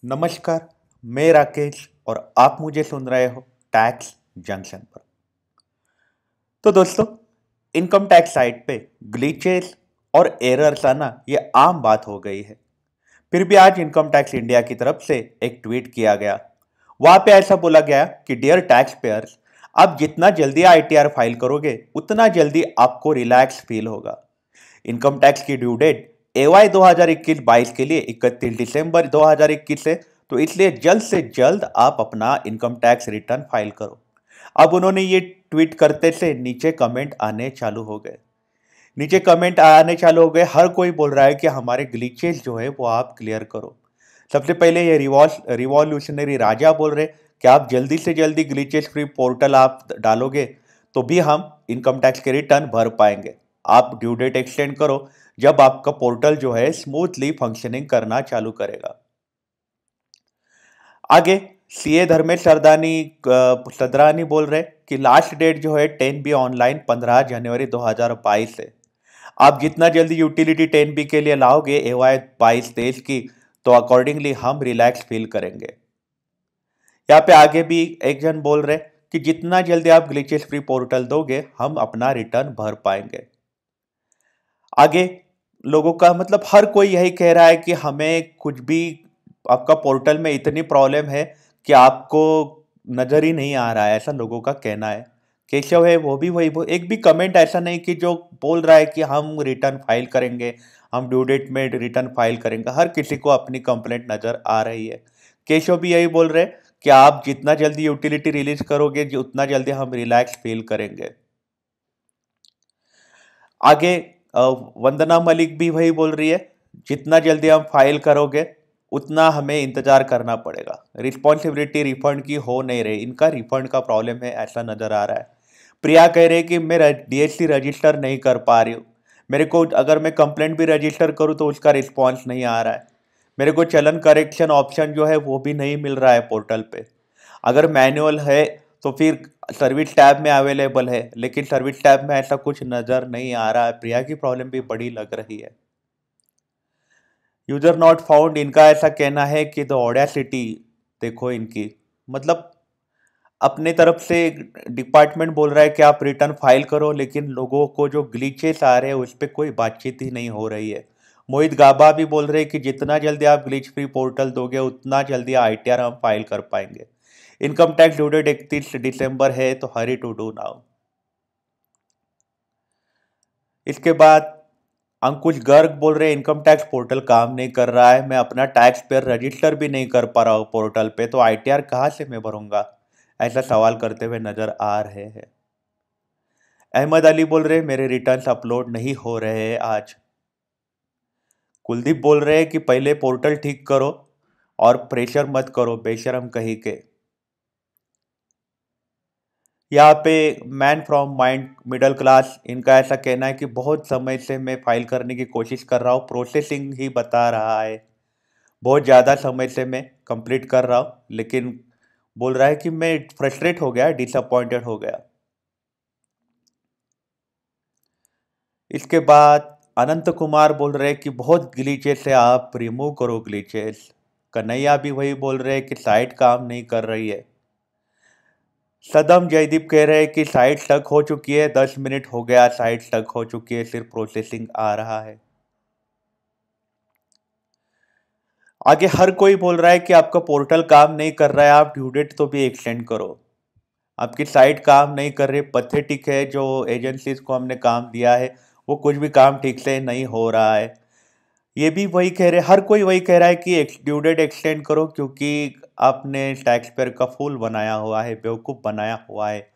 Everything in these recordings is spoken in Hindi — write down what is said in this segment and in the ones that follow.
नमस्कार। मैं राकेश और आप मुझे सुन रहे हो टैक्स जंक्शन पर। तो दोस्तों, इनकम टैक्स साइट पे ग्लिचेस और एरर्स आना ये आम बात हो गई है। फिर भी आज इनकम टैक्स इंडिया की तरफ से एक ट्वीट किया गया। वहां पे ऐसा बोला गया कि डियर टैक्स पेयर्स, आप जितना जल्दी आईटीआर फाइल करोगे उतना जल्दी आपको रिलैक्स फील होगा। इनकम टैक्स की ड्यू डेट एवाई 2021-22 के लिए 31 दिसंबर 2021 है। तो इसलिए जल्द से जल्द आप अपना इनकम टैक्स रिटर्न फाइल करो। अब उन्होंने ये ट्वीट करते से नीचे कमेंट आने चालू हो गए। हर कोई बोल रहा है कि हमारे ग्लिचेस जो है वो आप क्लियर करो। सबसे पहले ये रिवॉल्यूशनरी राजा बोल रहे कि आप जल्दी से जल्दी ग्लिचेस फ्री पोर्टल आप डालोगे तो भी हम इनकम टैक्स के रिटर्न भर पाएंगे। आप ड्यू डेट एक्सटेंड करो जब आपका पोर्टल जो है स्मूथली फंक्शनिंग करना चालू करेगा। आगे सीए धर्मेश सदरानी बोल रहे कि लास्ट डेट जो है 10 बी ऑनलाइन 15 जनवरी 2022 है। आप जितना जल्दी यूटिलिटी 10 बी के लिए लाओगे एवाई 22-23 की, तो अकॉर्डिंगली हम रिलैक्स फील करेंगे। यहाँ पे आगे भी एक जन बोल रहे कि जितना जल्दी आप ग्लिचेस फ्री पोर्टल दोगे हम अपना रिटर्न भर पाएंगे। आगे लोगों का मतलब हर कोई यही कह रहा है कि हमें कुछ भी, आपका पोर्टल में इतनी प्रॉब्लम है कि आपको नजर ही नहीं आ रहा है, ऐसा लोगों का कहना है। केशव है वो भी वही एक भी कमेंट ऐसा नहीं कि जो बोल रहा है कि हम रिटर्न फाइल करेंगे, हम ड्यू डेट में रिटर्न फाइल करेंगे। हर किसी को अपनी कंप्लेंट नजर आ रही है। केशव भी यही बोल रहे कि आप जितना जल्दी यूटिलिटी रिलीज करोगे उतना जल्दी हम रिलैक्स फील करेंगे। आगे वंदना मलिक भी वही बोल रही है, जितना जल्दी हम फाइल करोगे उतना हमें इंतजार करना पड़ेगा। रिस्पॉन्सिबिलिटी रिफंड की हो नहीं रही, इनका रिफंड का प्रॉब्लम है ऐसा नजर आ रहा है। प्रिया कह रही है कि मैं डीएससी रजिस्टर नहीं कर पा रही हूँ। मेरे को अगर मैं कंप्लेंट भी रजिस्टर करूँ तो उसका रिस्पॉन्स नहीं आ रहा है। मेरे को चलन करेक्शन ऑप्शन जो है वो भी नहीं मिल रहा है पोर्टल पे। अगर मैनुअल है तो फिर सर्विस टैब में अवेलेबल है, लेकिन सर्विस टैब में ऐसा कुछ नज़र नहीं आ रहा है। प्रिया की प्रॉब्लम भी बड़ी लग रही है। यूजर नॉट फाउंड, इनका ऐसा कहना है कि द ऑडेसिटी देखो इनकी, मतलब अपने तरफ से डिपार्टमेंट बोल रहा है कि आप रिटर्न फाइल करो, लेकिन लोगों को जो ग्लिचेस आ रहे हैं उस पर कोई बातचीत ही नहीं हो रही है। मोहित गाबा भी बोल रहे हैं कि जितना जल्दी आप ग्लिच फ्री पोर्टल दोगे उतना जल्दी आईटीआर हम फाइल कर पाएंगे। इनकम टैक्स ड्यू डेट 31 दिसंबर है, तो हरी टू डू नाउ। इसके बाद अंकुश गर्ग बोल रहे इनकम टैक्स पोर्टल काम नहीं कर रहा है, मैं अपना टैक्स पेयर रजिस्टर भी नहीं कर पा रहा हूँ पोर्टल पे, तो आईटीआर कहाँ से मैं भरूंगा, ऐसा सवाल करते हुए नजर आ रहे हैं। अहमद अली बोल रहे मेरे रिटर्न्स अपलोड नहीं हो रहे हैं आज। कुलदीप बोल रहे हैं कि पहले पोर्टल ठीक करो और प्रेशर मत करो बेशरम कहीं के। यहाँ पे man from mind middle class, इनका ऐसा कहना है कि बहुत समय से मैं फाइल करने की कोशिश कर रहा हूँ, प्रोसेसिंग ही बता रहा है। बहुत ज़्यादा समय से मैं कंप्लीट कर रहा हूँ, लेकिन बोल रहा है कि मैं फ्रस्ट्रेट हो गया, डिसअपॉइंटेड हो गया। इसके बाद अनंत कुमार बोल रहे हैं कि बहुत ग्लीचेस है, आप रिमूव करो ग्लीचेस। कन्हैया भी वही बोल रहे हैं कि साइट काम नहीं कर रही है। सदम जयदीप कह रहे हैं कि साइट स्टक हो चुकी है, 10 मिनट हो गया साइट स्टक हो चुकी है, सिर्फ प्रोसेसिंग आ रहा है। आगे हर कोई बोल रहा है कि आपका पोर्टल काम नहीं कर रहा है, आप ड्यू डेट तो भी एक्सटेंड करो। आपकी साइट काम नहीं कर रही, पथेटिक है। जो एजेंसीज को हमने काम दिया है वो कुछ भी काम ठीक से नहीं हो रहा है। ये भी वही कह रहे, हर कोई वही कह रहा है कि ड्यू डेट एक्सटेंड करो, क्योंकि आपने टैक्स पेयर का फूल बनाया हुआ है, बेवकूफ़ बनाया हुआ है।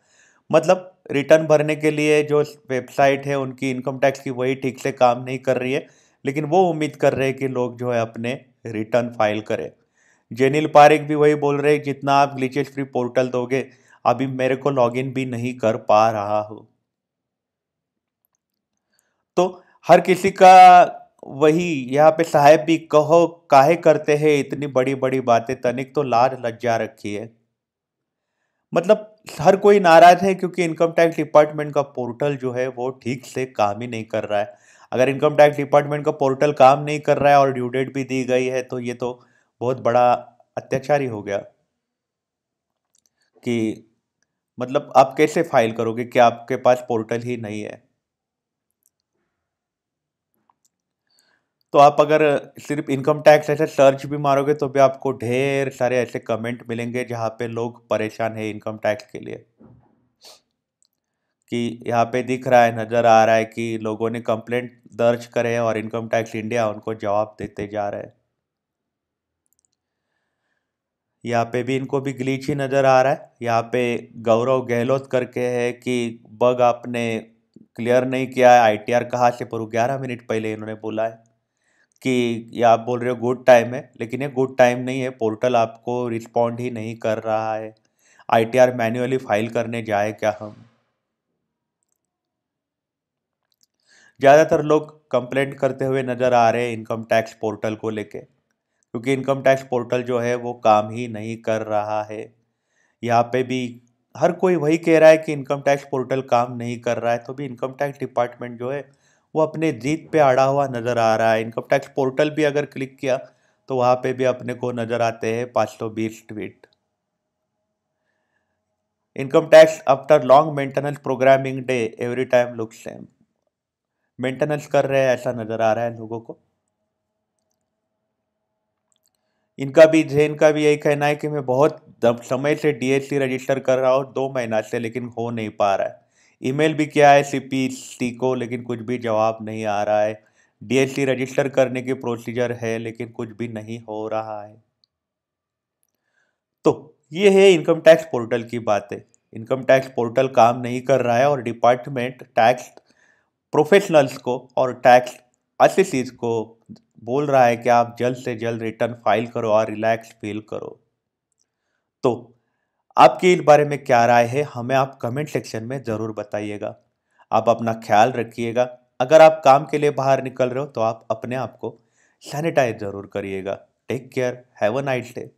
मतलब रिटर्न भरने के लिए जो वेबसाइट है उनकी इनकम टैक्स की वही ठीक से काम नहीं कर रही है, लेकिन वो उम्मीद कर रहे हैं कि लोग जो है अपने रिटर्न फाइल करें। जेनिल पारिक भी वही बोल रहे हैं, जितना आप ग्लिचेस फ्री पोर्टल दोगे, अभी मेरे को लॉगिन भी नहीं कर पा रहा हूँ। तो हर किसी का वही, यहाँ पे साहेब भी कहो काहे करते हैं इतनी बड़ी बड़ी बातें, तनिक तो लाज लज्जा रखी है। मतलब हर कोई नाराज है क्योंकि इनकम टैक्स डिपार्टमेंट का पोर्टल जो है वो ठीक से काम ही नहीं कर रहा है। अगर इनकम टैक्स डिपार्टमेंट का पोर्टल काम नहीं कर रहा है और ड्यू डेट भी दी गई है, तो ये तो बहुत बड़ा अत्याचार ही हो गया कि मतलब आप कैसे फाइल करोगे कि आपके पास पोर्टल ही नहीं है। तो आप अगर सिर्फ इनकम टैक्स ऐसे सर्च भी मारोगे तो भी आपको ढेर सारे ऐसे कमेंट मिलेंगे जहाँ पे लोग परेशान है इनकम टैक्स के लिए, कि यहाँ पे दिख रहा है, नज़र आ रहा है कि लोगों ने कंप्लेंट दर्ज करे हैं और इनकम टैक्स इंडिया उनको जवाब देते जा रहा है। यहाँ पे भी इनको भी ग्लिच ही नज़र आ रहा है। यहाँ पे गौरव गहलोत करके है कि बग आपने क्लियर नहीं किया है, आईटीआर कहाँ से, पर 11 मिनट पहले इन्होंने बोला है कि ये आप बोल रहे हो गुड टाइम है, लेकिन ये गुड टाइम नहीं है। पोर्टल आपको रिस्पॉन्ड ही नहीं कर रहा है। आईटीआर मैन्युअली फाइल करने जाए क्या हम। ज़्यादातर लोग कंप्लेंट करते हुए नज़र आ रहे हैं इनकम टैक्स पोर्टल को लेके, क्योंकि इनकम टैक्स पोर्टल जो है वो काम ही नहीं कर रहा है। यहाँ पे भी हर कोई वही कह रहा है कि इनकम टैक्स पोर्टल काम नहीं कर रहा है, तो भी इनकम टैक्स डिपार्टमेंट जो है वो अपने जीत पे अड़ा हुआ नज़र आ रहा है। इनकम टैक्स पोर्टल भी अगर क्लिक किया तो वहाँ पे भी अपने को नज़र आते हैं 520 tweet. Income tax after long maintenance programming day every time look same. Maintenance कर रहे हैं ऐसा नज़र आ रहा है लोगों को। इनका भी यही कहना है कि मैं बहुत समय से डीएससी रजिस्टर कर रहा हूँ, 2 महीना से, लेकिन हो नहीं पा रहा है। ईमेल भी किया है सीपीसी को, लेकिन कुछ भी जवाब नहीं आ रहा है। डीएससी रजिस्टर करने की प्रोसीजर है, लेकिन कुछ भी नहीं हो रहा है। तो ये है इनकम टैक्स पोर्टल की बातें। इनकम टैक्स पोर्टल काम नहीं कर रहा है और डिपार्टमेंट टैक्स प्रोफेशनल्स को और टैक्स असिस्टेंट्स को बोल रहा है कि आप जल्द से जल्द रिटर्न फाइल करो और रिलैक्स फील करो। तो आपकी इस बारे में क्या राय है, हमें आप कमेंट सेक्शन में ज़रूर बताइएगा। आप अपना ख्याल रखिएगा। अगर आप काम के लिए बाहर निकल रहे हो तो आप अपने आप को सैनिटाइज ज़रूर करिएगा। Take care, have a nice day.